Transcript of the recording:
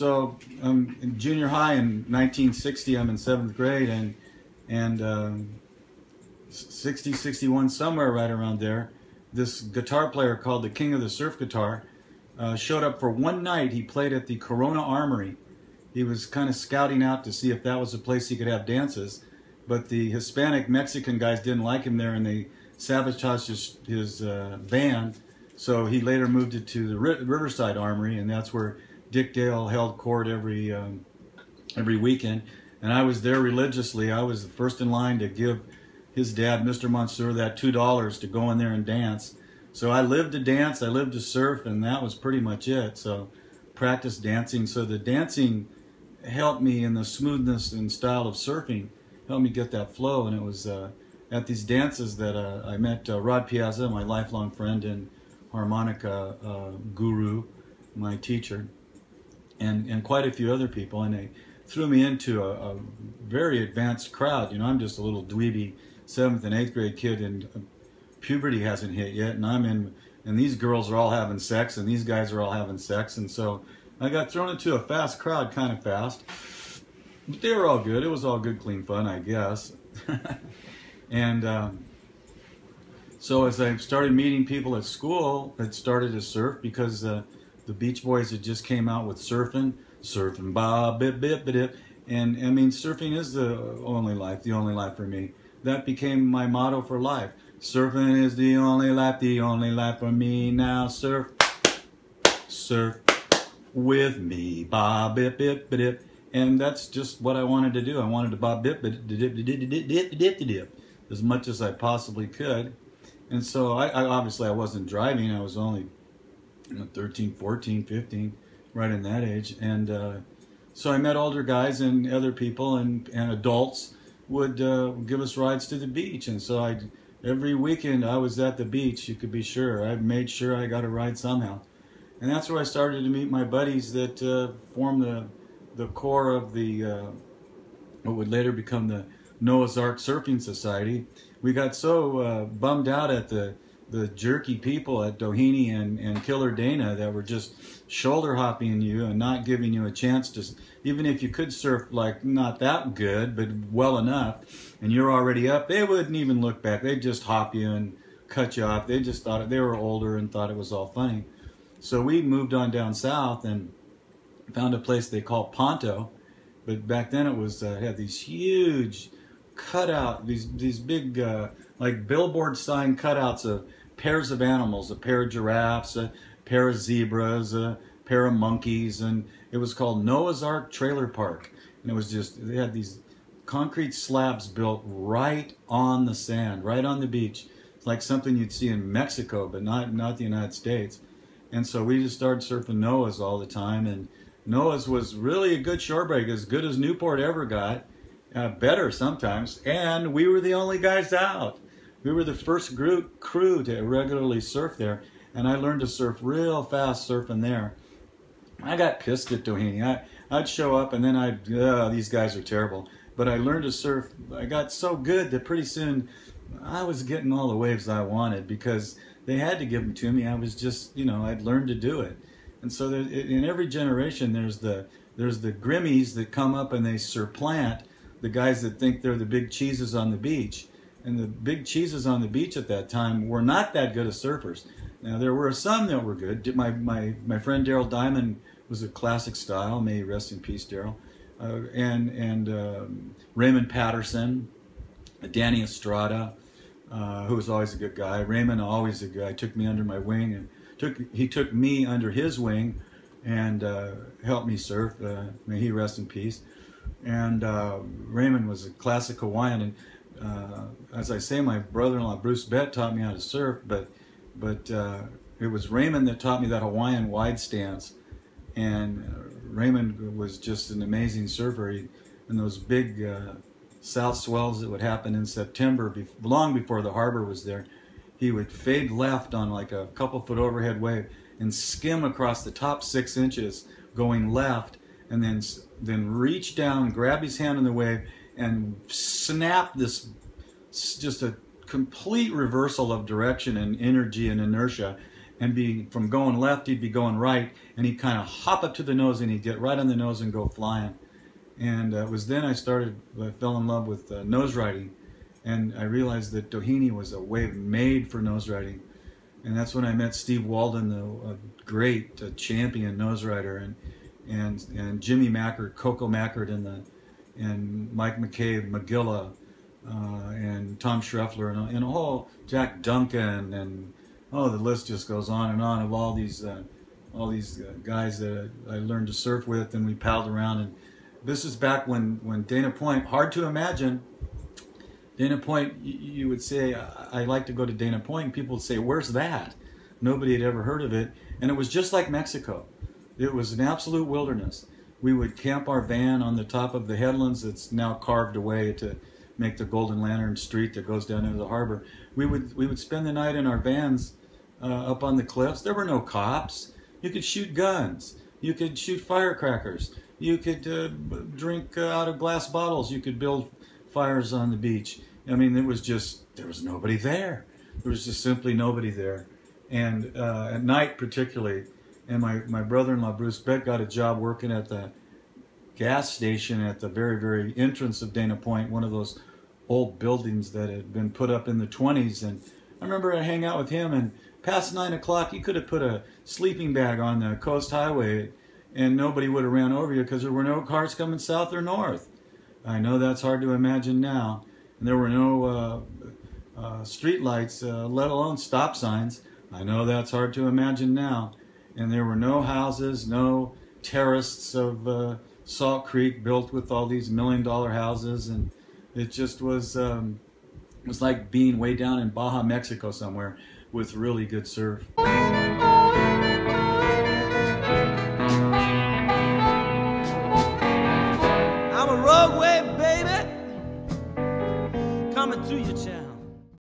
So in junior high in 1960, I'm in 7th grade, and 60, 61, somewhere right around there, this guitar player called the King of the Surf Guitar showed up for one night. He played at the Corona Armory. He was kind of scouting out to see if that was a place he could have dances, but the Hispanic Mexican guys didn't like him there, and they sabotaged his band. So he later moved it to the Riverside Armory, and that's where Dick Dale held court every weekend. And I was there religiously. I was the first in line to give his dad, Mr. Monsieur, that $2 to go in there and dance. So I lived to dance, I lived to surf, and that was pretty much it. So practice dancing. So the dancing helped me in the smoothness and style of surfing, helped me get that flow. And it was at these dances that I met Rod Piazza, my lifelong friend and harmonica guru, my teacher, and quite a few other people. And they threw me into a very advanced crowd. You know, I'm just a little dweeby 7th and 8th grade kid, and puberty hasn't hit yet, and and these girls are all having sex, and these guys are all having sex, and so I got thrown into a fast crowd kind of fast. But they were all good. It was all good, clean fun, I guess. And so as I started meeting people at school that started to surf, because the Beach Boys had just came out with surfing ba bip bip bip, and I mean, surfing is the only life for me. That became my motto for life. Surfing is the only life for me. Now surf with me, ba bip bip bip. And that's just what I wanted to do. I wanted to ba bip bip dip dip dip dip as much as I possibly could. And so I obviously I wasn't driving. I was only 13, 14, 15, right in that age. And so I met older guys and other people and adults would give us rides to the beach. And so every weekend I was at the beach, you could be sure. I made sure I got a ride somehow. And that's where I started to meet my buddies that formed the core of what would later become the Noah's Ark Surfing Society. We got so bummed out at the jerky people at Doheny and Killer Dana that were just shoulder hopping you and not giving you a chance to, even if you could surf like not that good but well enough and you're already up, they wouldn't even look back. They'd just hop you and cut you off. They just thought they were older and thought it was all funny. So we moved on down south and found a place they call Ponto, but back then it was had these huge cutout, these big like billboard sign cutouts of pairs of animals, a pair of giraffes, a pair of zebras, a pair of monkeys, and it was called Noah's Ark Trailer Park. And it was just, they had these concrete slabs built right on the sand, right on the beach. It's like something you'd see in Mexico, but not the United States. And so we just started surfing Noah's all the time, and Noah's was really a good shore break, as good as Newport ever got, better sometimes, and we were the only guys out. We were the first crew to regularly surf there, and I learned to surf real fast surfing there. I got pissed at Doheny. I'd show up and then these guys are terrible. But I learned to surf. I got so good that pretty soon I was getting all the waves I wanted because they had to give them to me. I was just, I'd learned to do it. And so in every generation, there's the Grimmies that come up and they supplant the guys that think they're the big cheeses on the beach. And the big cheeses on the beach at that time were not that good as surfers. Now, there were some that were good. My friend Daryl Diamond was a classic style. May he rest in peace, Daryl. And Raymond Patterson, Danny Estrada, who was always a good guy. Raymond, always a guy, took me under my wing, and he took me under his wing and helped me surf. May he rest in peace. And Raymond was a classic Hawaiian, and as I say, my brother-in-law Bruce Bett taught me how to surf, but it was Raymond that taught me that Hawaiian wide stance. And Raymond was just an amazing surfer. And those big south swells that would happen in September, long before the harbor was there, he would fade left on like a couple foot overhead wave and skim across the top 6 inches going left, and then reach down, grab his hand in the wave, and snap this, just a complete reversal of direction and energy and inertia, and be from going left, he'd be going right, and he'd kind of hop up to the nose, and he'd get right on the nose and go flying. And it was then I fell in love with nose riding, and I realized that Doheny was a wave made for nose riding. And that's when I met Steve Walden, the great champion nose rider, and Jimmy Mackert, Coco Mackert, and Mike McCabe, McGilla, and Tom Schreffler, and a whole Jack Duncan, and the list just goes on of all these guys that I learned to surf with, and we paddled around. And this is back when Dana Point, hard to imagine. Dana Point, you would say, I like to go to Dana Point, and people would say, where's that? Nobody had ever heard of it. And it was just like Mexico. It was an absolute wilderness. We would camp our van on the top of the headlands that's now carved away to make the Golden Lantern Street that goes down into the harbor. We would spend the night in our vans up on the cliffs. There were no cops. You could shoot guns. You could shoot firecrackers. You could drink out of glass bottles. You could build fires on the beach. I mean, there was nobody there. There was just simply nobody there. And at night particularly, and my brother-in-law Bruce Beck got a job working at the gas station at the very, very entrance of Dana Point, one of those old buildings that had been put up in the 20s. And I remember I hang out with him, and past 9 o'clock, you could have put a sleeping bag on the coast highway and nobody would have ran over you because there were no cars coming south or north. I know that's hard to imagine now. And there were no street lights, let alone stop signs. I know that's hard to imagine now. And there were no houses, no terraces of Salt Creek built with all these $1 million houses. And it just was like being way down in Baja, Mexico somewhere with really good surf. I'm a rogue wave, baby, coming to you, child.